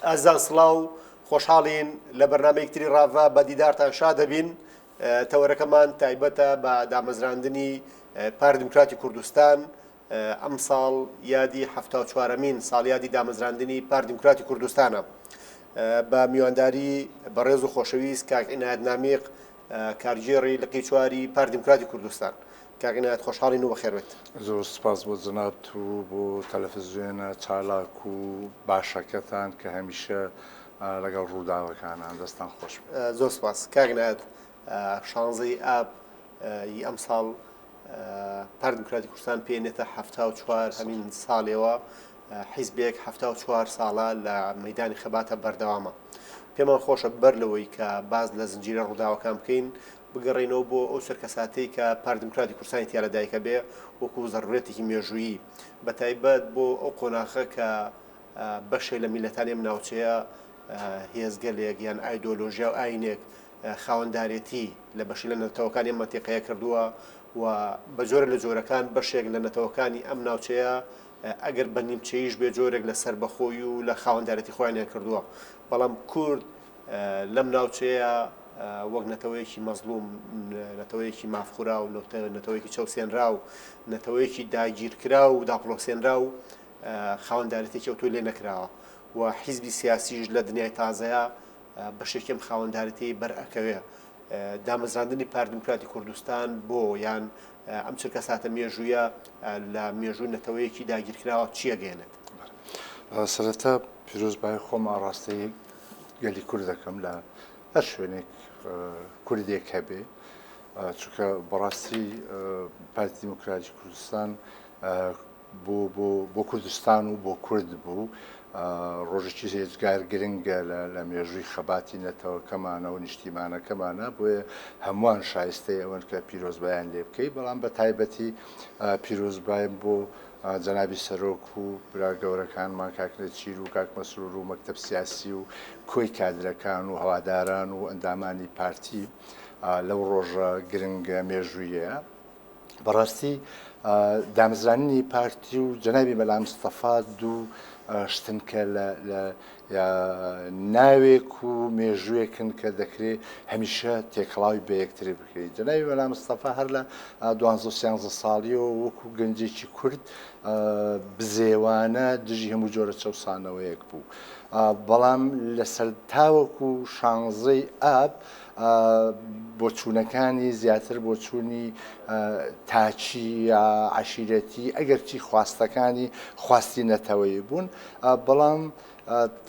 ئازان سڵاو خۆشحاڵین لە بەرنامەیەکتری ڕاڤە بە دیدارتان شاد دەبین. تەوەرەکەمان تایبەتە بە دامەزراندنی پارتی دموکراتی کوردستان. ئەم ساڵ یادی 74مین ساڵیادی دامەزراندنی پارتی دموکراتی کوردستانە. بە میوانداری بەڕێز و خۆشەویست کاک عینایە نامیق كارگێڕی لقی4ی پارتی دموکراتی کوردستان. کاک عینایە خۆشحاڵین و بەخێر بێت. زۆر سپاس بۆ جەناب و بۆ تەلەڤیزیۆنە چالاک و باشەکەتان کە هەمیشە لەگەڵ ڕووداوەکانان دەستان خۆش بێت. زۆر سپاس کاک عینایە. 16 ئاب ئەم ساڵ پارتی دموکراتی کوردستان پێێنێتە 74 هەمین ساڵێەوە حیزبێک 74 ساڵە لە مەیدانی خەباتە بەردەوامە. پێمان خۆشە بەر لەوەی کە باز لە زنجیرە ڕووداوەکان بکەین بگەڕێنەوە بۆ ئەو سەرکەساتەی کە پارتی دموکراتی کوردستانی تیا لەدایکە بێ وەکو زەڕورەتێکی مێژوویی بەتایبەت بۆ ئەو قۆناغە کە بەشێک لە میلەتانی ئەم ناوچەیە هێزگەلێک یان ئایدۆلۆژیا و ئاینێک خاوەندارێتی لە بەشی لە نەتەوەکانی ئەم مەنتیقەیە کردووە و بە جۆرە لە جۆرەکان بەشێک لە نەتەوەکانی ئەم ناوچەیە ئەگەر بە نیمچەیش بێ جۆرێک لە سەربەخۆی و لە خاوەندارەتی خۆیانیان کردووە. بەڵام کورد لەم ناوچەیە وەک نەتەوەیەکی مەزلوم، نەتەوەیەکی مافخورا و نەتەوەیەکی چەوسێنرا و نەتەوەیەکی داگیرکرا و داپڵۆسێنرا و خاوەندارەتێکی ئەوتۆی لێ نەکراوە و حیزبی سیاسیش لە دنیای تازەیە بەشێکم خاوەندارەتی بەرئەکەوێ. دامەزراندنی پارتی دموکراتی کوردستان بۆ یان ئەم چرکەساتە مێژوویە لە مێژووی نەتەوەیەکی داگیرکراوە چیە گەێنێت؟ سەرەتا پیرۆزبای خۆم ئاڕاستەی گەلی کورد دەکەم لە هەر شوێنێک کوردێک هەبێ، چونکە بەڕاستی پارتی دموکراتی کوردستان بۆ کوردستان و بۆ کورد بوو ڕۆژێکی هێزگار گرنگە لە مێژووی خەباتی نەتەوەکەمانە و نیشتیمانەکەمانە، بۆیە هەمووان شایستەی ئەوەن کە پیرۆزبایان لێ بکەی. بەڵام بە تایبەتی پیرۆزبایم بۆ جەنابی سەرۆک و برا گەورەکانمان کاکنە چیر و کاک مەسرور و مەکتەب سیاسی و کۆی کادرەکان و هەواداران و ئەندامانی پارتی لەو ڕۆژە گرنگە مێژوویە. بەڕاستی دامەزرانی پارتی و جەنابی مەلا مستەفا دوو شتنکە لە ناوێک و مێژوویەکن کە دەکرێت هەمیشە تێکەڵاوی بە یەکتری بکرێت. جەنابی مەلا مستەفا هەر لە 12 ساڵیەوە وەکو گەنجێکی کورد بزێوانە دژی هەموو جۆرە چەوسانەوەیەک بوو. بەڵام لەسەر تاوەکو 16 ئاب بۆچوونەکانی زیاتر بۆچوونی تاچی یا عەشیرەتی ئەگەرچی خواستەکانی خواستی نەتەوەیی بوون، بەڵام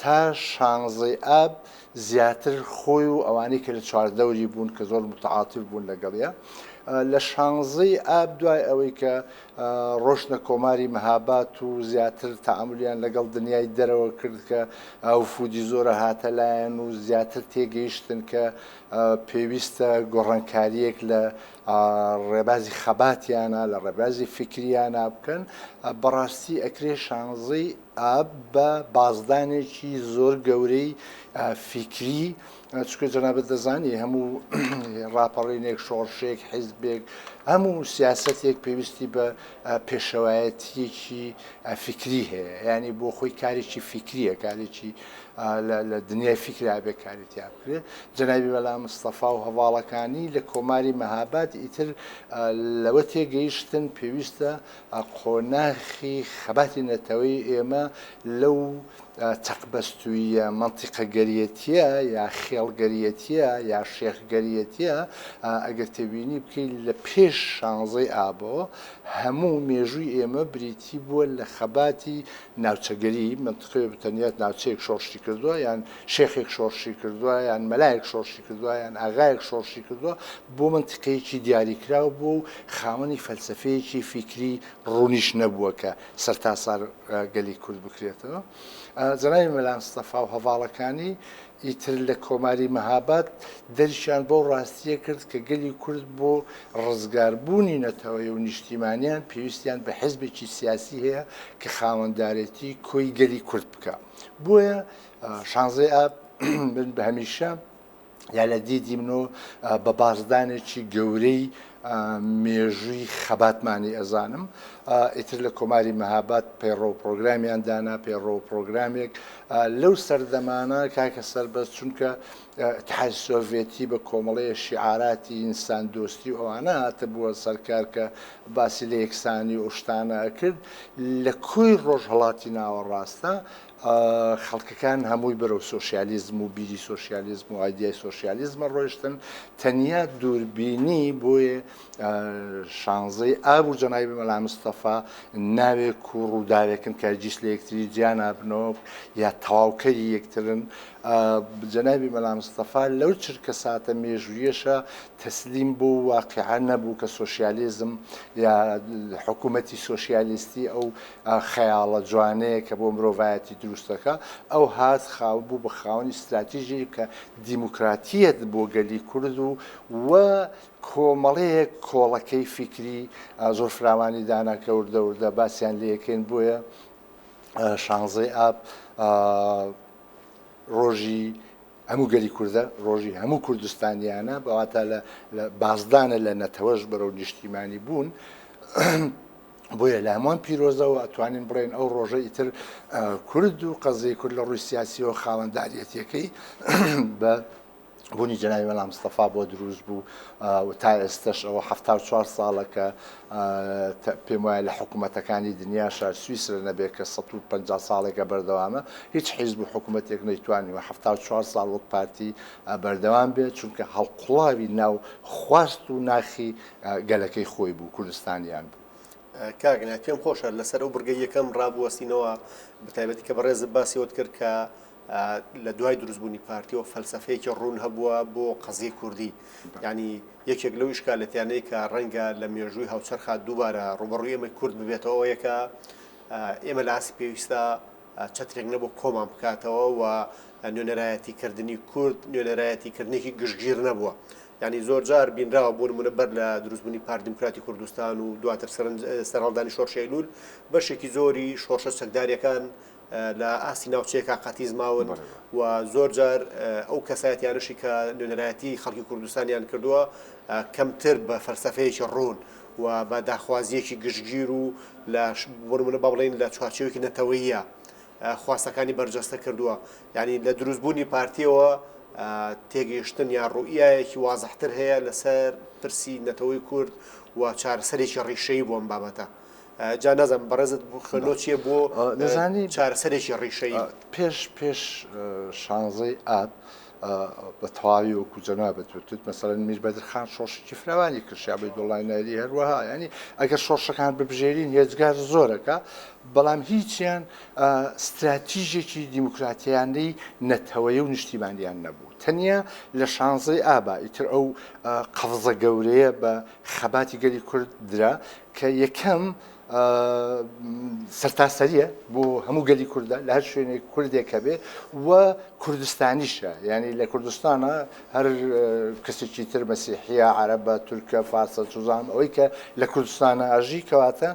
تا 16 ئاب زیاتر خۆی و ئەوانەی کە لە چواردەوری بوون کە زۆر متعاتف بوون لەگەڵیە لە 16 ئاب دوای ئەوەی کە ڕۆشنە کۆماری مەهابات و زیاتر تەعاملیان لەگەڵ دنیای دەرەوە کرد کە وفودی زۆرە هاتە لایەن و زیاتر تێگەیشتن کە پێویستە گۆڕانکاریەک لە ڕێبازی خەباتیانە لە ڕێبازی فکریانە بکەن. بەڕاستی ئەکرێ 16 ئاب بە بازدانێکی زۆر گەورەی فکری، چکە جەنابەت دەزانی هەموو ڕاپەڕینێک شۆڕشێک حیزبێک هەموو سیاسەتێک پێویستی بە پێشەوایەتیەکی فکری هەیە، ینی بۆ خۆی کارێکی فکریە، کارێکی لە دنیای فکرا بێ کاریتیا بکرێت. جەنابی مەلا مستەفا و هەواڵەکانی لە کۆماری مەهابات ئیتر لەوە تێگەیشتن پێویستە قۆناخی خەباتی نەتەوەی ئێمە لەو تەقبەستویە مەنتیقەگەریەتیە یا خێڵگەریەتیە یا شێخگەریەتیە ئەگەر تێبینی بکەیت لە پێش 16 ئابەوە هەموو مێژووی ئێمە بریتی بووە لە خەباتی ناوچەگەری منتیقەی بتەنیات ناوچەیەک شۆڕشی کردووە یان شێخێک شۆڕشی کردووە یان مەلایەک شۆڕشی کردووە یان ئاغایەک شۆڕشی کردووە بۆ منتیقەیەکی دیاریکراو بوو و خاوەنی فەلسەفەیەکی فیکری ڕوونیش نەبووە کە سەرتاسەر گەلی کورد بکرێتەوە. جەنابی مەلا مستەفا و هەواڵەکانی ئیتر لە کۆماری مەهابات دەریشیان بۆ ڕاستیە کرد کە گەلی کورد بۆ ڕزگاربوونی نەتەوەی و نیشتیمانیان پێویستیان بە حیزبێکی سیاسی هەیە کە خاوەندارێتی کۆی گەلی کورد بکە. بۆیە 16 ئاب بە هەمیشە یا لە دیدی منەوە بە بازدانێکی گەورەی مێژووی خەباتمانی ئەزانم ئیتر لە کۆماری مەهاباد پەیڕۆ پرۆگرامیان دانا پەیڕۆ پرۆگرامێک لەو سەردەمانە کاکە سەربەست چونکە اتحادی سۆڤێتی بە کۆمەڵەیە شیعاراتی ئینسان دۆستی و ئەوانە هاتە بووە سەرکار کە باسی لە یەکسانی و شتانە کرد لە کۆی ڕۆژهەڵاتی ناوەڕاستە خەڵکەکان هەمووی بەرەو سۆشیالیزم و بیری سۆشیالیزم و ئایدیای سۆشیالیزمە ڕۆیشتن تەنیا دووربینی بۆیە شانزەی ئاب و جەنابی مەلا مستەفا ناوێک و ڕووداوێکن کە جیس لە یەکتری جیان نابنەوە یا تەواوکەری یەکترن جەنابی مەلا مستەفا لەو چرکە ساتە مێژوویەشە تەسلیم بوو واقعا نەبوو کە سۆشیالیزم یا حکوومەتی سۆشیالیستی ئەو خەیاڵە جوانەیە کە بۆ مرۆڤایەتی دروستەکە ئەو هات خاو بوو بە خاوەنی استراتیژی کە دیموکراتیەت بۆ گەلی کورد و کۆمەڵەیەک کۆڵەکەی فکری زۆر فراوانی داناکە وردە باسییان لە یەکەین بۆیە شانزەی ئاب ڕۆژی هەموو گەلی کوردە ڕۆژی هەموو کوردستانیانە بەواتە لە بازدانە لە نەتەوەش بەرەو نیشتیمانی بوون بۆیە لە هەمووان پیرۆزە و ئەتوانین بڵێن ئەو ڕۆژە ئیتر کورد و قەزەی کورد لە ڕووی سیاسیەوە خاوەنداریەتەکەی بە بوونی جەنابی مەلا مستەفا بۆ دروست بوو و تا ئێستش ئەوە 74 ساڵەکە پێم وایە لە حکوومەتەکانی دنیاشە سویسرە نەبێت کە 150 ساڵێکە بەردەوامە هیچ حیزب و حکوومەتێک نەیتوانیوە 74 ساڵ وەک پارتی بەردەوام بێت چونکە هەڵقوڵاوی ناو خواست و ناخی گەلەکەی خۆی بوو کوردستانیان بوو. کاگنە پێم خۆشە لەسەر ئەو بڕگە یەکەم ڕابوەستینەوە بەتایبەتی کە بەڕێزت باسیەوەت کرد کە لە دوای دروستبوونی پارتیەوە فەلسەفەیەکی ڕوون هەبووە بۆ قەزیی کوردی ینی یەکێک لەو ئیشکالەتیانەی کە ڕەنگە لە مێژووی هاوچەرخات دووبارە ڕوبەڕووی ئێمە کورد ببێتەوە یەکە ئێمە لە ئاسی پێویستە چەترێک نەبوو کۆمان بکاتەوە و نوێنەرایەتیکردنی کورد نوێنەرایەتیکردنێکی گشتگیر نەبووە ینی زۆر جار بینراوە بۆ نمونە بەر لە دروستبوونی پارتی دیموکراتی کوردستان و دواتر سەرهەڵدانی شۆڕشی ئەیلول بەشێکی زۆری شۆڕشە چەکداریەکان لە ئاسی ناوچەیەکە قەتیزماون و زۆر جار ئەو کەسایەتیانشی کە نوێنەرایەتی خەڵکی کوردستانیان کردووە کەمتر بە فەلسەفەیەکی ڕوون و بە داخوازیەکی گشتگیر و بۆ نمونە با بڵێن لە چوارچێوەیەکی نەتەوەییە خواستەکانی بەرجەستە کردووە ینی لە دروستبوونی پارتیەوە تێگەیشتن یا ڕوئیایەکی وازەحتر هەیە لەسەر پرسی نەتەوەی کورد و چارەسەرێکی ڕیشەیی بۆ ئەم بابەتە. جا نازانم بەڕێزت خوێنەوە چییە بۆ نەزانی چارەسەرێکی ڕیشەیی پێش شانزەی ئاب بە تەواوی وەکو جەنابەت وتت مەسەڵەن میربەدرخان شۆڕشێکی فراوانی کرد شیعبەی دڵایناری هەروەها ینی ئەگەر شۆڕشەکان ببژێرین هێزگار زۆرەکە بەڵام هیچیان استراتیژێکی دیموکراتیانەی نەتەوەیی و نیشتیمانیان نەبوو تەنیا لە شانزەی ئابا ئیتر ئەو قەفزە گەورەیە بە خەباتی گەلی کورد درا کە یەکەم سەرتاسەریە بۆ هەموو گەلی کوردە لە هەر شوێنێک کوردێکە بێ و کوردستانیشە ینی لە کوردستانە هەر کەسێکی تر مەسیحیە عەرەبە تورکە فارسە سوزان ئەوەی کە لە کوردستانە ئەژی کەواتە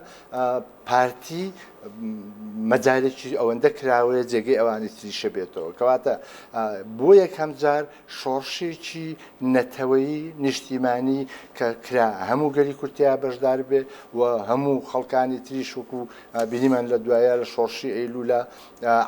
پارتی مەجالێکی ئەوەندە کراوەیە جێگەی ئەوانی تریشە بێتەوە کەواتە بۆ یەکەم جار شۆڕشێکی نەتەوەیی نیشتیمانی کە کرا هەموو گەلی کورتیا بەشدار بێ و هەموو خەڵکانی تریش وەکو بینیمان لە دوایە لە شۆڕشی ئەیلولا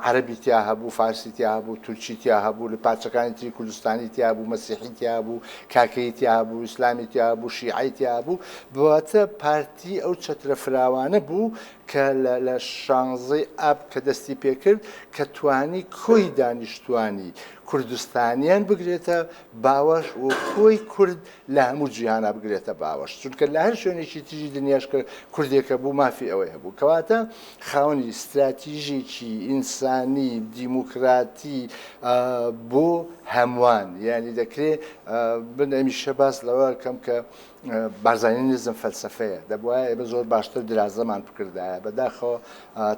عەرەبی تیا هەبوو فارسی تیا هەبوو تورکی تیا هەبوو لە پارچەکانی تری کوردستانی تیا بوو مەسیحی تیا بوو کاکەی تیا بوو ئیسلامی تیا بوو شیعی تیا بوو بواتە پارتی ئەو چەترە فراوانە بوو کە لە شانزەی ئاب کە دەستی پێکرد کە توانی کۆی دانیشتوانی کوردستانیان بگرێتە باوەش و کۆی کورد لە هەموو جیهانە بگرێتە باوەش چونکە لە هەر شوێنێکی تری دنیاش کە کوردێکە بوو مافی ئەوەی هەبوو کەواتە خاوەنی استراتیژێکی ئینسانی دیموکراتی بۆ هەمووان یعنی دەکرێت بن ئەمیشە باس لەوە کەم کە بارزانانی نزم فەلسەفەیە دەبواە ئێمە زۆر باشتر درازەمان بکردایە بەداخەوە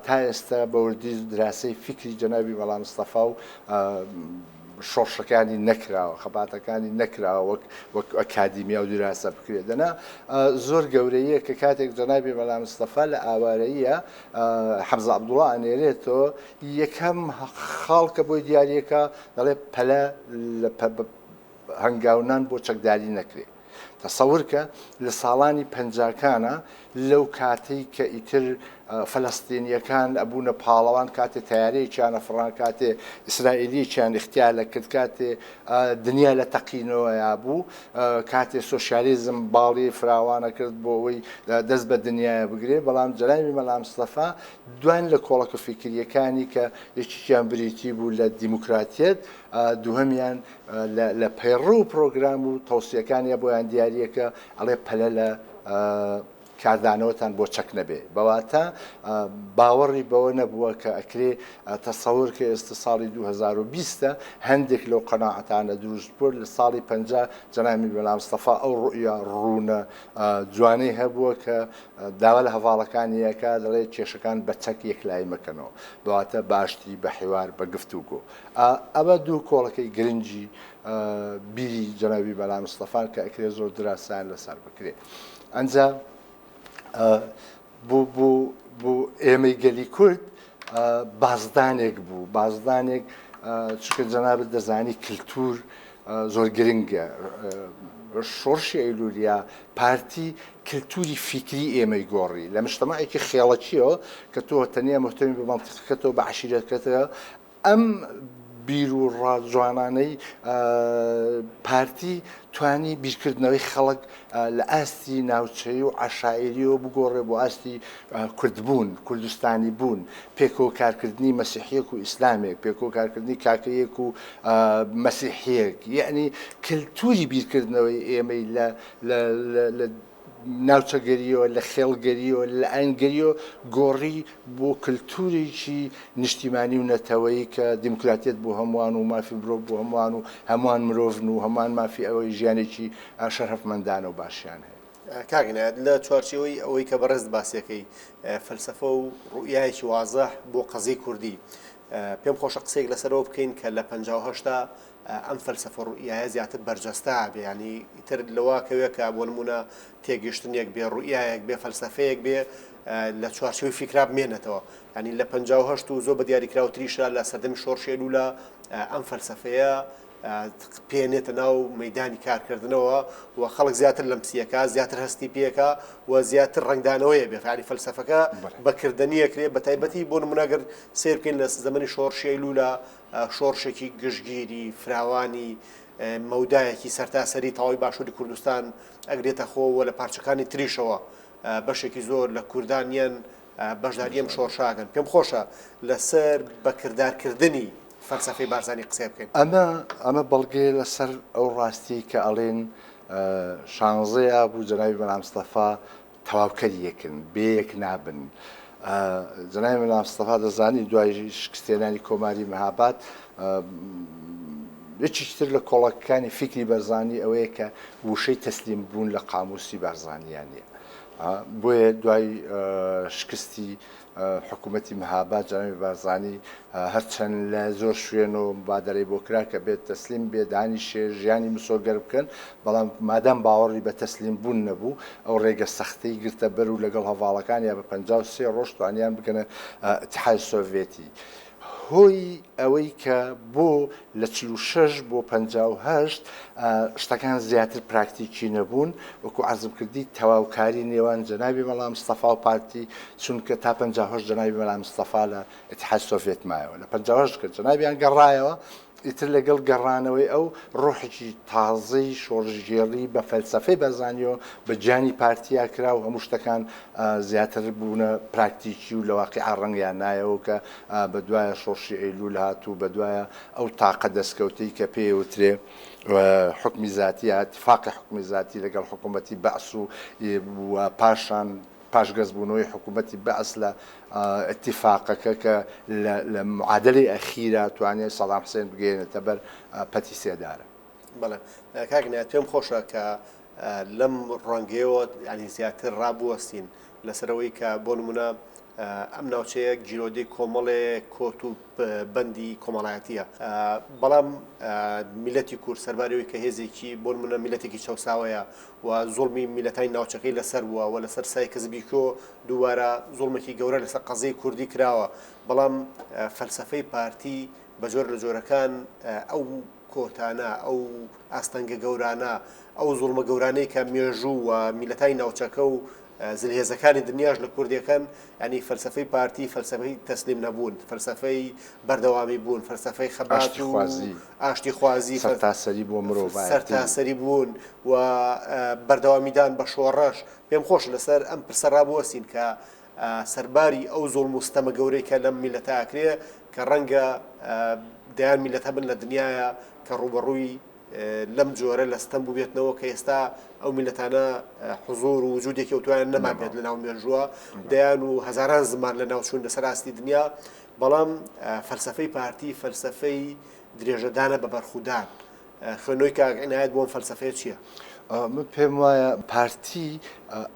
تا ئێستا بەوردی دراسەی فکری جەنابی مەلا مستەفا و شۆڕشەکانی نەکراوە خەباتەکانی نەکراوە وەک ئەکادیمیا و دراسە بکرێت دەنا زۆر گەورەیە کە کاتێک جەنابی مەلا مستەفا لە ئاوارەیە حەمزە عەبدوڵڵا ئەنێرێتەوە یەکەم خاڵکە بۆی دیارەکە دەڵێ پەلە لە هەنگاونان بۆ چەکداری نەکرێت تەسەورکە لە ساڵانی پەنجاکانە لەو کاتەی کە ئیتر فەلەستینیەکان ئەبوونە پاڵەوان کاتێ تیارەیەکیانە فڕان کاتێ ئیسرائیلیەکیان اختیارە کرد کاتێ دنیا لە تەقینەوەیا بوو کاتێ سۆشیالیزم باڵی فراوانە کرد بۆ ئەوەی دەست بە دنیاە بگرێ بەڵام جەلاوی مەلا مستەفا دوان لە کۆڵەکە فیکریەکانی کە یەکیان بریتی بوو لە دیموکراتیەت دووهەمیان لە پەیڕوو پرۆگرام و تەوسیەکانی بۆیان دیارریەکە ئەڵێ پەلە لە کاردانەوەتان بۆ چەک نەبێ بەواتە باوەڕی بەوە نەبووە کە ئەکرێ تەسەور کە ئێستا ساڵی 2020 هەندێک لەو قەناعەتانە دروست بوو لە ساڵی 50 جەنابی مەلا مستەفا ئەو ڕوئیا ڕوونە جوانەی هەبووە کە داوا لە هەواڵەکانیەکە دەڵێت کێشەکان بە چەک یەکلایی مەکەنەوە بەواتە باشتی بە حیوار بە گفتوگۆ ئەمە دوو کۆڵەکەی گرنگی بیری جەنابی مەلا مستەفان کە ئەکرێ زۆر دراسان لەسەر بکرێ ئەنجا بۆ ئێمەی گەلی کورد بازدانێک بوو بازدانێک چکە جەنابەت دەزانی کللتور زۆر گرنگە شۆڕشی ئەیلولیا پارتی کللتوری فیکری ئێمەی گۆڕی لە مشتەماعێکی خێڵەکیەوە کە تۆ تەنیا محتەمی بە مەنتیقەکەتەوە بە عەشیرەتەکەتەوە ئەم بیر و ڕاجوانانەی پارتی توانی بیرکردنەوەی خەڵک لە ئاستی ناوچەی و عەشائیریەوە بگۆڕێ بۆ ئاستی کوردبوون کوردستانی بوون پێکەوە کارکردنی مەسیحیەک و ئیسلامێک پێکەوە کارکردنی کاکەیەک و مەسیحیەک یعنی کللتوری بیرکردنەوەی ئێمەی لە ناوچەگەریەوە لە خێڵگەریەوە لە ئاینگەریەوە گۆڕی بۆ کللتورێکی نیشتیمانی و نەتەوەی کە دیموکراتیت بۆ هەمووان و مافی مرۆڤ بۆ هەمووان و هەمووان مرۆڤن و هەمان مافی ئەوەی ژیانێکی شەرەفمەندانە و باشیان هەیە کاگنات لە چوارچێوەی ئەوەی کە بەڕێز باسیەکەی فەلسەفە و ڕوئیایەکی وازەح بۆ قەزەی کوردی پێم خۆشە قسەیەک لەسەرەوە بکەین کە لە 58 ئەم فەلسەفە ڕوئیایە زیاتر بەرجەستا بێ ینی ئیتر لەوە کەوێکە بۆ نمونە تێگەشتنێک بێ ڕوئیایەک بێ فەلسەفەیەک بێ لە چوارچێوەی فیکرا بمێنێتەوە ینی لە 58 و زۆر بە دیاریکراوتریشە لە سەردەمی شۆڕشێلوولە ئەم فەلسەفەیە پێنێتە ناو مەیدانی کارکردنەوە و خەڵک زیاتر لەم پسیەکە زیاتر هەستی پێەکە و زیاتر ڕنگدانەوەیە بێفعلی فەلسەفەکە بەکردنیەکرێ بە تایبەتی بۆ نمونەگەر سیر بکەین لە زەمەنی شۆڕشێلوولە شۆڕشێکی گشتگیری فراوانی مەودایەکی سەرتاسەری تەواوی باشووری کوردستان ئەگرێتە خۆوە لە پارچەکانی تریشەوە بەشێکی زۆر لە کوردانیان بەشداریەم شۆڕشاگەن پێم خۆشە لەسەر بەکردارکردنی فەلسەفەی بارزانی قسە بکەین ئەمە بەڵگێ لەسەر ئەو ڕاستی کە ئەڵێن شانزەیە بوو جەنابی مەلا مستەفا تەواوکەریەکن بێیەک نابن جەنابی مەلا مستەفا دەزانی دوای شکستێنانی کۆماری مەهاباد یەکیتر لە کۆڵەکانی فیکری بەرزانی ئەوەیە کە وشەی تەسلیم بوون لە قاموسی بارزانیانە بۆیە دوای شکستی حکوومەتی مەهاباد جەنابی بارزانی هەرچەند لە زۆر شوێن و مبادرەی بۆ کرا کە بێت تەسلیم بێ دانیشێ ژیانی مسۆگەر بکەن بەڵام مادام باوەڕی بە تەسلیم بوون نەبوو ئەو ڕێگە سەختەی گرتە بەر و لەگەڵ هەواڵەکان یا بە 53 ڕۆژ توانیان بکەنە ئیتیحاد سۆڤێتی هۆی ئەوەی کە بۆ لە 46 بۆ 58 شتەکان زیاتر پراکتیکی نەبوون وەکو عەرزم کردی تەواوکاری نێوان جەنابی مەلا مستەفا و پارتی چونکە تا 58 جەنابی مەلا مستەفا لە ئیتیحاد سۆڤێت مایەوە لە 58 کە جەنابیان گەڕایەوە ئیتر لەگەڵ گەڕانەوەی ئەو ڕۆحێکی تازەی شۆڕژگێڕی بە فەلسەفەی بەرزانیەوە بە جانی پارتیا کرا و هەموو شتەکان زیاتر بوونە پراکتیکی و لە واقعیا ڕەنگیان نایەوە کە بە دوایە شۆڕشی ئەیلوول هاتوو بە دوایە ئەو تاقە دەستکەوتەی کە پێوترێ حکمی زاتی اتفاقی حکمی زاتی لەگەڵ حکوومەتی بەعس و پاشان پاشگەزبوونەوەی حکوومەتی بەعس لە اتفاقەکە کە لە معادلەی ئەخیرە توانێت سەدام حوسێن بگەێنێتە بەر پەتی سێدارە. بەڵێ کاگنات پێم خۆشە کە لەم ڕەنگەیەوە ینی زیاتر ڕابوەستین لەسەرەوەی کە بۆ نمونە ئەم ناوچەیەک جیرۆدەی کۆمەڵێک کۆت و بەندی کۆمەڵایەتیە بەڵام میلەتی کورد سەربارەوەی کە هێزێکی بۆ نمونە میلەتێکی چەوساوەیە و زوڵمی میلەتانی ناوچەکەی لەسەر بووە و لەسەر سای کەزبیکۆ دووبارە زوڵمێکی گەورە لەسەر قەزەی کوردی کراوە بەڵام فەلسەفەی پارتی بە جۆر لە جۆرەکان ئەو کۆتانە ئەو ئاستەنگە گەورانە ئەو زوڵمە گەورانەی کە مێژوو و میلەتانی ناوچەکە و زلهێزەکانی دنیاش لە کوردیەکەن ینی فەلسفەی پارتی فەلسفەی تەسلیم نەبوون فەلسفەی بەردەوامی بوون فەلسفەی خەبات و ئاشتی خوازی سەرتاسەری بۆ مرۆڤ سەرتاسەری بوون و بەردەوامیدان بە شۆڕەش پێم خۆش لەسەر ئەم پرسە ڕابوەستین کە سەرباری ئەو زوڵم و ستەمە گەورەی کە لەم میلەتە ئاکرێ کە ڕەنگە دەیان میلەتە بن لە دنیاە کە ڕوبەڕووی لەم جۆرە لە ستەم بوو بێتنەوە کە ئێستا ئەو میلەتانە حزور و وجودێکی ئەوتوانیان نەمابێت لە ناو مێژووە دەیان و هەزاران زمان لە ناوچوون لەسەر ئاستی دنیا بەڵام فەلسفەی پارتی فەلسفەی درێژەدانە بە بەرخودان خوێنەوەی کاک عینایەت بۆم فەلسفەیە چییە؟ من پێم وایە پارتی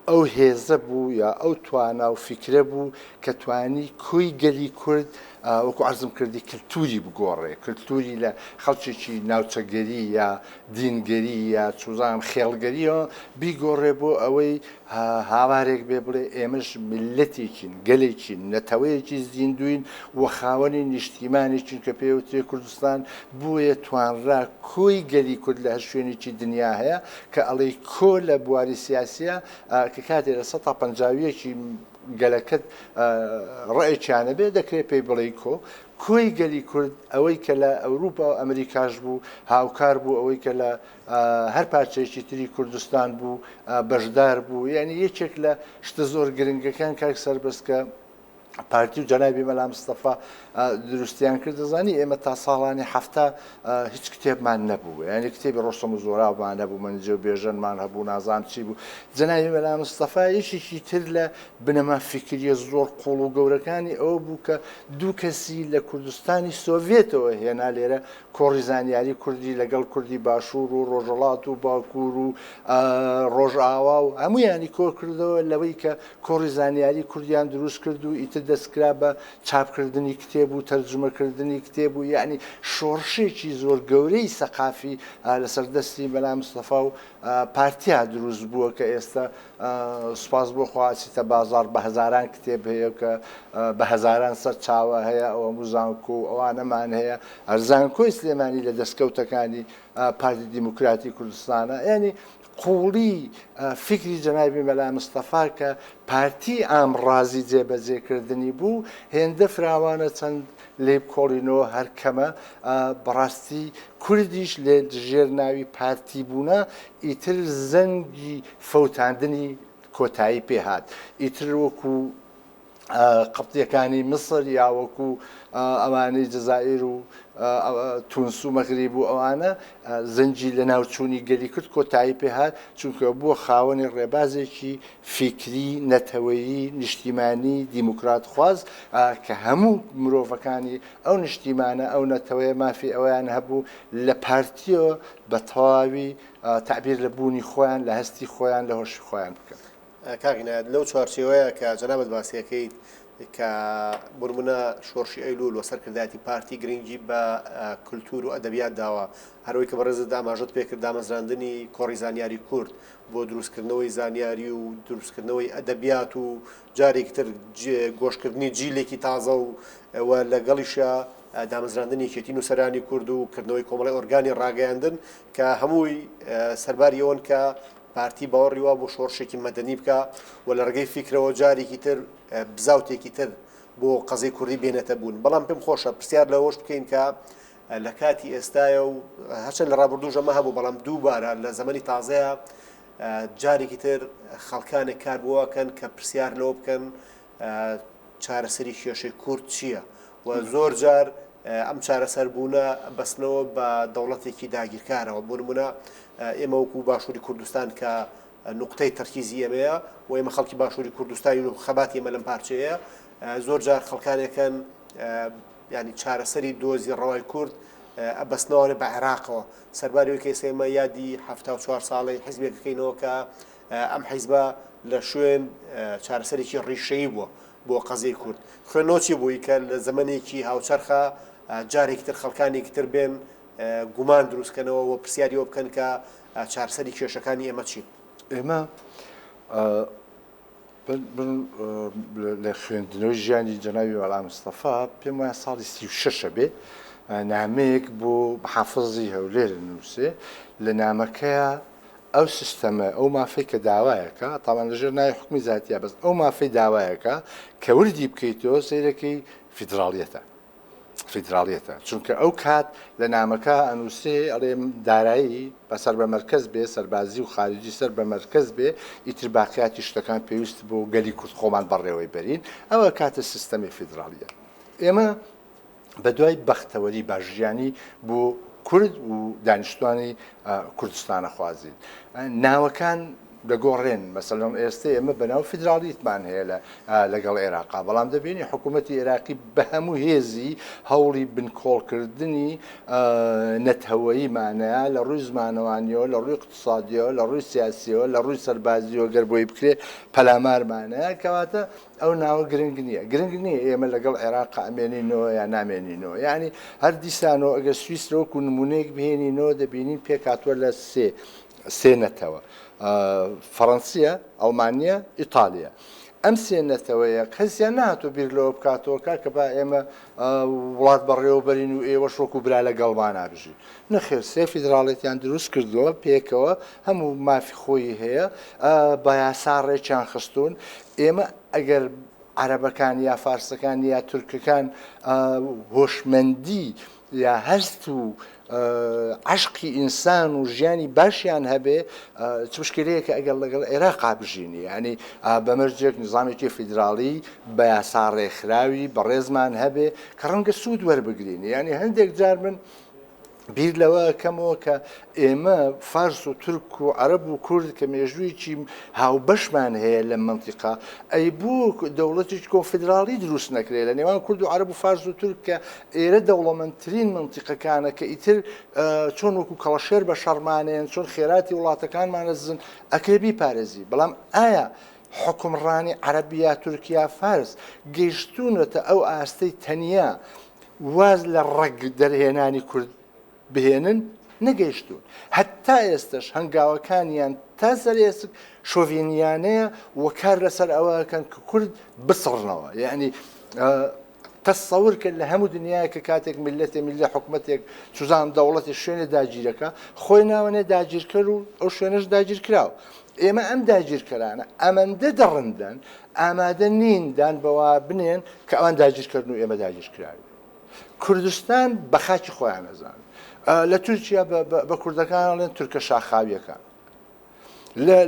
ئەو هێزە بوو یا ئەو توانە و فکرە بوو کە توانی کۆی گەلی کورد وەکو عەرزم کردی کللتوری بگۆڕێ کللتوری لە خەڵکێکی ناوچەگەری یا دینگەری یا چوزانم خێڵگەریەوە بیگۆڕێ بۆ ئەوەی هاوارێک بێ بڵێ ئێمەش ملەتێکین گەلێکین نەتەوەیەکی زیندوین و خاوەنی نیشتیمانێکین کە پێوترێ کوردستان بۆیە توانرا کۆی گەلی کورد لە هەر شوێنێکی دنیا هەیە کە ئەڵێ کۆ لە بواری سیاسیە کە کاتێ لە 150یەکی گەلەکەت ڕێکیانە بێ دەکرێت پێی بڵێ کۆی گەلی کورد ئەوەی کە لە ئەوروپا و ئەمریکاش بوو هاوکار بوو ئەوەی کە لە هەر پارچەیەکی تری کوردستان بوو بەشدار بوو یعنی یەکێک لە شتە زۆر گرنگەکان کاک سەربەست کە پارتی و جەنابی مەلا مستەفا دروستیان کرد دەزانی ئێمە تا ساڵانی هەفتە هیچ کتێبمان نەبوو یعنی کتێبی ڕۆستەم و زۆراومان نەبوو منجێ و بێژەنمان هەبوو نازان چی بوو جەنابی مەلا مستەفا یەکێکی تر لە بنەما فکریە زۆر قوڵ و گەورەکانی ئەوە بوو کە دوو کەسی لە کوردستانی سۆڤێتەوە هێنا لێرە کۆڕی زانیاری کوردی لەگەڵ کوردی باشوور و ڕۆژەڵات و باکوور و ڕۆژئاوا و هەموویانی کۆ کردەوە لەوەی کە کۆڕی زانیاری کوردیان دروست کرد و ئیتر دەستکرا بە چاپکردنی کتێب و تەرجمەکردنی کتێب و یعنی شۆڕشێکی زۆر گەورەی سەقافی لەسەردەستی مەلا مستەفا و پارتیا دروست بووە کە ئێستا سوپاس بۆ خوا چیتە بازار بە هەزاران کتێب هەیە کە بە هەزاران سەر چاوە هەیە ئەوە موزانکۆ و ئەوانەمان هەیە ئەرزانکۆی سلێمانی لە دەستکەوتەکانی پارتی دیموکراتی کوردستانە یعنی قوڵی فکری جەنابی مەلا مستەفا کە پارتی ئامڕازی جێبەجێکردنی بوو هێندە فراوانە چەند لێ کۆڵینەوە هەر کەمە بەڕاستی کوردیش لێ ژێر ناوی پارتی بوونە ئیتر زەنگی فەوتاندنی کۆتایی پێهات ئیتر وەکو قبتیەکانی مسر یا وەکو ئەوانەی جەزائیر و تونس و مەغریب و ئەوانە زەنجی لە ناوچوونی گەلی کرد کۆتایی پێهات چونکە بووە خاوەنی ڕێبازێکی فیکری نەتەوەیی نیشتیمانی دیموکرات خواز کە هەموو مرۆڤەکانی ئەو نیشتیمانە ئەو نەتەوەیە مافی ئەویان هەبوو لە پارتیەوە بە تەواوی تعبیر لە بوونی خۆیان لە هەستی خۆیان لە هۆشی خۆیان بکەن. کاگینات لەو چوارچێوەیە کە جەنابەت باسیەکەیت کە بڕمونە شۆڕشی ئەیلول و سەرکردایەتی پارتی گرنگی بە کولتور و ئەدەبیات داوە هەروەی کە بەڕێزت ئاماژەت پێکرد دامەزراندنی کۆڕی زانیاری کورد بۆ دروستکردنەوەی زانیاری و دروستکردنەوەی ئەدەبیات و جارێکی تر گۆشکردنی جیلێکی تازە و لەگەڵیشە دامەزراندنی کێتی نووسەرانی کورد و کردنەوەی کۆمەڵی ئۆرگانی ڕاگەیاندن کە هەمووی سەرباری ئەوەن کە پارتی باوەڕی وا بۆ شۆڕشێکی مەدەنی بکە و لە ڕێگەی فیکرەوە جارێکی تر بزاوتێکی تر بۆ قەزەی کوردی بێنێتە بوون بەڵام پێم خۆشە پرسیار لەوەش بکەین کە لە کاتی ئێستایە و هەرچەند لە ڕابردوو ژەمە هەبوو بەڵام دووبارە لە زەمەنی تازەیە جارێکی تر خەڵکانێک کار بۆکەن کە پرسیار لەوە بکەن چارەسەری کێشەی کورد چییە و زۆر جار ئەم چارەسەربوونە بەستنەوە بە دەوڵەتێکی داگیرکارەوە بۆ نمونە ئێمە وەکو باشووری کوردستان کە نقطەی تەرکیزی ئێمەیە و ئێمە خەڵکی باشووری کوردستانی و خەباتی ئێمە لەم پارچەیە زۆر جار خەڵکانێکن ینی چارەسەری دۆزی ڕەوای کورد ئەبەستنەوە بە عێراقەوە سەرباریەوەی کە ئێمە یادی 74 ساڵی حیزبێکەکەینەوە کە ئەم حیزبە لە شوێن چارەسەرێکی ڕیشەیی بووە بۆ قەزەی کورد خوێنەوەی بووی کە لە زەمانێکی هاوچەرخە جارێکی تر خەڵکانێکی تر بێن گومان دروستکەنەوە و پرسیاریەوە بکەن کە چارەسەری کێشەکانی ئێمە چی ئێمە لە خوێندنەوەی ژیانی جەنابی مەلا مستەفا پێم وایە ساڵی 36 بێ نامێک بۆ حافظی هەولێر نووسێ لە نامەکەیە ئەو سیستەمە ئەو مافەی کە داوایەکە تاوان لەژێر ناوی حکومی زاتیە بەس ئەو مافەی داوایەکە کە وردی بکەیتەوە سەیرەکەی فیدراڵیەتە چونکە ئەو کات لە نامەکە ئەنووسێ ئەڵێ دارایی بەسەر بە مەرکەز بێ سەربازی و خارجی سەر بە مەرکەز بێ ئیتر باقیاتی شتەکان پێویست بۆ گەلی کورد خۆمان بەڕێوەی بەرین ئەوە کاتە سیستەمی فیدراڵیە ئێمە بە دوای بەختەوەری باشژیانی بۆ کورد و دانیشتوانی کوردستانە خوازین ناوەکان دەگۆڕێن مەسەڵەن ئێستا ئێمە بەناو فیدراڵیتمان هەیە لەگەڵ عێراقا بەڵام دەبینی حکوومەتی عێراقی بە هەموو هێزی هەوڵی بنکۆڵکردنی نەتهەوەییمانەیە لە ڕووی زمانەوانیەوە لە ڕووی اقتصادیەوە لە ڕووی سیاسیەوە لە ڕووی سەربازیەوە گەر بۆی بکرێ پەلامارمانەیە کەواتە ئەو ناوە گرنگ نییە گرنگ نییە ئێمە لەگەڵ عێراقا ئەمێنینەوە یا نامێنینەوە یعنی هەر دیسانەوە ئەگەر سویسرەوەکو نمونەیەک بهێنینەوە دەبینین پێکاتوە لە سێ نەتەوە فەڕەنسیە ئەڵمانیا ئیتالیا ئەم سێ نەتەوەیە کەسیان نهاتۆ بیر لەوە بکاتەوە کە با ئێمە وڵات بەڕێوەبەرین و ئێوە شۆک و برا لەگەڵمان نابژی نەخێر سێ فیدراڵێتیان دروست کردووە پێکەوە هەموو مافی خۆی هەیە بە یاسا ڕێکیان خستون ئێمە ئەگەر عەرەبەکان یا فارسەکان یا تورکەکان هۆشمەندی یا هەست و عشقی ئینسان و ژیانی باشیان هەبێ چ مشکلەیەکە ئەگەر لەگەڵ عێراقا بژینی ینی بەمەرجێک نظامێکی فیدراڵی بە یاسا ڕێکخراوی بەڕێزمان هەبێ کە ڕەنگە سوود وەربگرین ینی هەندێک جار من بیر لەوە کەمەوە کە ئێمە فارس و تورک و عەرەب و کورد کە مێژوویکی هاوبەشمان هەیە لە منتیقا ئەی بوو دەوڵەتێکی کۆنفیدراڵی دروست نەکرێت لە نێوان کورد و عەرەب و فارس و تورک کە ئێرە دەوڵەمەندترین منتیقەکانە کە ئیتر چۆن وەکو کەڵەشێر بە شەڕمانێن چۆن خێراتی وڵاتەکانمانە زن ئەکرێبی پارێزی بەڵام ئایا حکومڕانی عەرەبیا تورکیا فارس گەیشتونەتە ئەو ئاستەی تەنیا واز لە ڕەگ دەرهێنانی کورد بهێنن نەگەیشتون هەتا ئێستش هەنگاوەکانیان تا سەرێسک شۆڤینیانەیە وەکار لەسەر ئەوەکەن کە کورد بسڕنەوە یعنی تەسەور کرد لە هەموو دنیای کە کاتێک میلەتێ میلە حکوومەتێک سوزان دەوڵەتی شوێنە داگیرەکە خۆی ناوەنێ داگیرکرد و ئەو شوێنەش داگیر کراوە ئێمە ئەم داگیرکەرانە ئەمەندە دەڕندن ئامادە نین دان بەوا بنێن کە ئەوان داگیرکردن و ئێمە داگیرکراوی کوردستان بە خاکی خۆیان نەزان لە تورکیا بە کوردەکانڵێن تورکە شاخاویەکان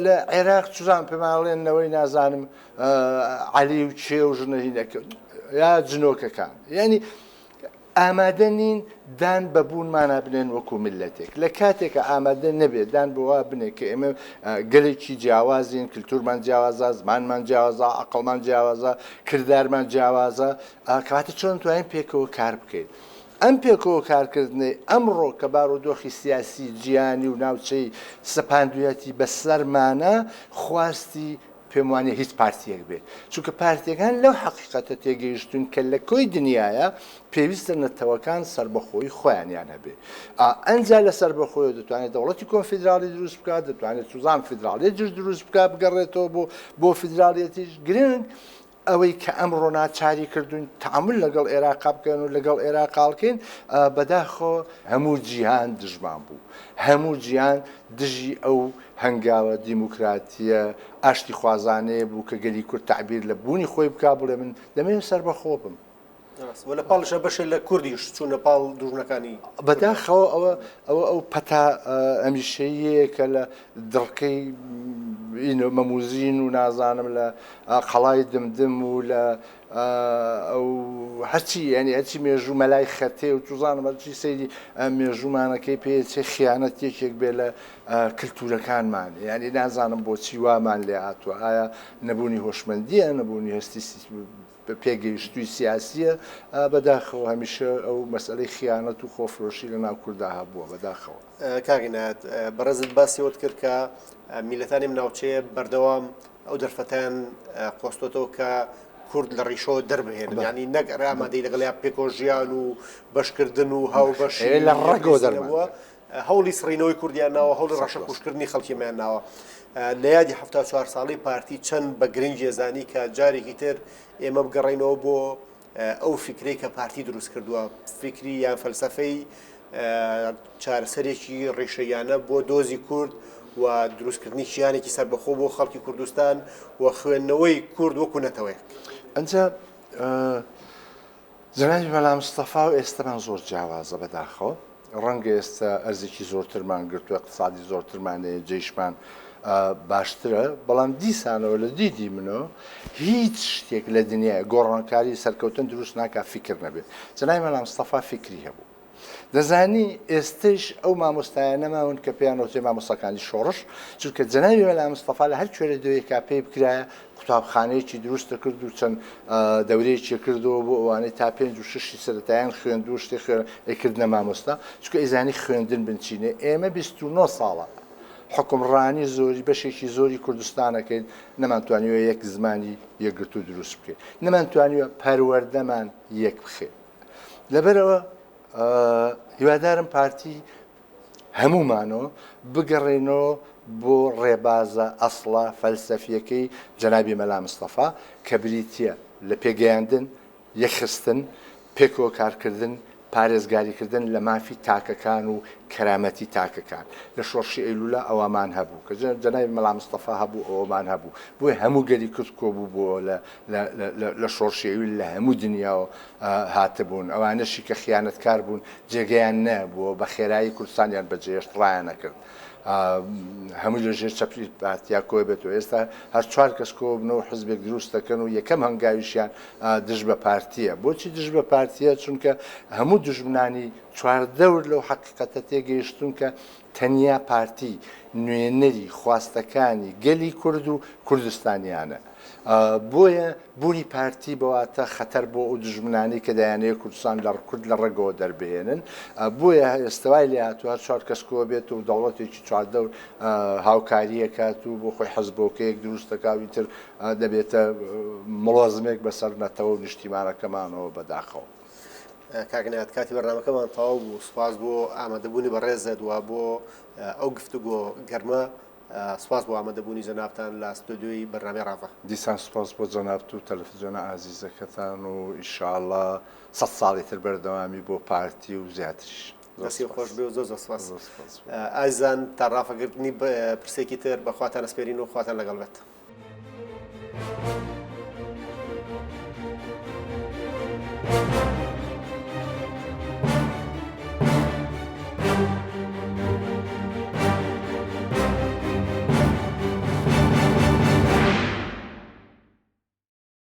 لە عێراق چوزان پێماڵێنەوەی نازانم عەلی و چێ و ژنەهینەکە یا جنۆکەکان یعنی ئامادە نین دان بەبوونمانە بنێن وەکو میلەتێک لە کاتێکە ئامادە نەبێت دان بۆوا بنێ کە ئێمە گەلێکی جیاوازین کللتورمان جیاوازە زمانمان جیاوازە عەقڵمان جیاوازە کردارمان جیاوازە کەواتە چۆن توانین پێکەوە کار بکەین ئەم پێکەوە کارکردنی ئەمڕۆ کە بارودۆخی سیاسی جیانی و ناوچەی سەپاندویەتی بەسەرمانە خواستی پێم وانێ هیچ پارتیەک بێت چونکە پارتیەکان لەو حەقیقەتە تێگەیشتون کە لە کۆی دنیاە پێویستە نەتەوەکان سربەخۆی خۆیانیان هەبێ ئەنجا لە سربەخۆی دەتوانێت دەوڵەتی کۆنفیدراڵی دروست بکات دەتوانێت سوزان فیدراڵێتیش دروست بکات بگەڕێتەوە بۆ فیدراڵێتیش گرنگ ئەوەی کە ئەمڕۆ ناچاری کردوون تعامل لەگەڵ عێراقا بکەن و لەگەڵ عێراقاڵکەین بەداخۆ هەموو جیهان دژمان بوو هەموو جیهان دژی ئەو هەنگاوە دیموکراتیە ئاشتی خوازانەیە بوو کە گەلی کورد تعبیر لە بوونی خۆی بکا بڵێ من دەمێن سەربەخۆ بم لە پاڵشە بەشێ لە کوردیش چوونە پاڵ دوژنەکانی بەداخەوە ئەو پەتا ئەمیشەیە کە لە دڕکەی مەموزین و نازانم لە قەڵای دمدم و لە ئەو هەرچی ینی هەرچی مێژوو مەلای خەتێ و توزانم هەرچی سەیری مێژوومانەکەی پێچێ خیانەتێکێک بێ لە کللتورەکانمان ینی نازانم بۆچی وامان لێ هاتووە ئایا نەبوونی هۆشمەندیە نەبوونی هەستی پێگەیشتووی سیاسیە بەداخەوە هەمیشە ئەو مەسئلەی خیانەت و خۆفرۆشی لە ناو کووردا هەبووە بەداخەوە کاگینات بەڕێزت باسیەوەت کرد کە میلەتانی ناوچەیە بەردەوام ئەو دەرفەتیان قۆستۆتەوە کە کورد لە ڕیشەوە دەربهێن ینی نەک ئامادەی لەگەڵیا پێکۆژیان و بەشکردن و هاوبەشی لە ڕێگەوە دەربووە هەوڵی سڕینەوەی کوردیان ناوە هەوڵی ڕەشەکوشکردنی خەڵکیمان ناوە لە یادی 74 ساڵی پارتی چەند بە گرنگ ێزانی کە جارێکی تر ئێمە بگەڕینەوە بۆ ئەو فکرەی کە پارتی دروست کردووە فکری یان فەلسەفەی چارەسەرێکی ڕێشەیانە بۆ دۆزی کورد و دروستکردنی ژیانێکی سەربەخۆ بۆ خەڵکی کوردستان و خوێندنەوەی کورد وەکو نەتەوەیەک. ئەنجا جەنابی مەلا مستەفا و ئێستامان زۆر جیاوازە بەداخەوە ڕەنگە ئێستا ئەرزێکی زۆرترمان گرتووە اقتصادی زۆرترمانەیە جێیشمان باشترە بەڵام دیسانەوە لە دیدی منەوە هیچ شتێک لە دنیای گۆڕانکاری سەرکەوتن دروست ناکات فکر نەبێت. جەنابی مەلا مستەفا فکری هەبوو دەزانی ئێستش ئەو مامۆستایە نەماون کە پێیان وتێ مامۆستاکانی شۆڕش چونکە جەنابی مەلا مستەفا لە هەر کوێرە دەوەیەکا پێی بکرایە قوتابخانەیەکی دروستە کرد و چەند دەورەیەکی کردەوە بۆ ئەوانەی تا 5 و 6 سەرەتایان خوێندو شتێ خوێندکردنە مامۆستا چونکە ئەیزانی خوێندن بنچینێ ئێمە 29 ساڵە حکومڕانی زۆری بەشێکی زۆری کوردستانەکەین نەمانتوانیوە یەک زمانی یەکگرتو دروست بکەین نەمانتوانیوە پەروەردەمان یەک بخێت لەبەرەوە هیوادارم پارتی هەمومانەوە بگەڕێنەوە بۆ ڕێبازە ئەسڵە فەلسەفیەکەی جەنابی مەلا مستەفا کە بریتیە لە پێگەیاندن یەکخستن پێکۆ کارکردن پارێزگاریکردن لە مافی تاکەکان و کەرامەتی تاکەکان لە شۆڕشی ئەیلولا ئەوەمان هەبوو کە جەنابی مەلا مستەفا هەبوو ئەوەمان هەبوو بۆی هەموو گەلی کورد کۆبوو بۆ لە شۆڕشی ئەیلول لە هەموو دنیاوە هاتبوون ئەوانەشی کە خیانەتکار بوون جێگەیان نەبووە بە خێرایی کوردستانیان بەجێهێشت ڕایان نەکرد هەموو لەژێر چەپی پارتیا کۆ بێتەوە ئێستا هەر 4 کەس کۆ بنەوە حزبێک دروست دەکەن و یەکەم هەنگاویشیان دژ بە پارتیە بۆچی دژ بە پارتیە چونکە هەموو دژمنانی چواردەور لەو حەقیقەتە تێگەیشتون کە تەنیا پارتی نوێنەری خواستەکانی گەلی کورد و کوردستانیانە بۆیە بوونی پارتی بەواتە خەتەر بۆ ئەو دژمنانی کە دەیانەیە کوردستان لە کورد لە ڕێگەوە دەربێنن بۆیە ئێستاوای لێ هاتووە 4 کەس کۆ بێت و دەوڵەتێکی چواردەور هاوکاریە کات و بۆ خۆی حەزبۆکەیەک دروست دەکاوی تر دەبێتە مڵازمێک بەسەر نەتەوە و نیشتیمانەکەمانەوە بەداخەوە. کاگنات کاتی بەرنامەکەمان تەواو بوو سوپاس بۆ ئامادەبوونی بەڕێزت وە بۆ ئەو گفتوگۆ گەرمە سپاس بۆ ئامادەبوونی جەنابتان لە ستودیۆی بەرنامەی ڕاڤە. دیسان سپاس بۆ جەنابت و تەلەڤیزیۆنە ئازیزەکەتان و ئینشاءڵڵا 100 ساڵی تر بەردەوامی بۆ پارتی و زیاتریش. دەستی خۆش بێ و زۆر سپاس. ئازیزان تا ڕافەگرتنی پرسێکی تر بەخواتان ئەسپێرین و خواتان لەگەڵ بێت.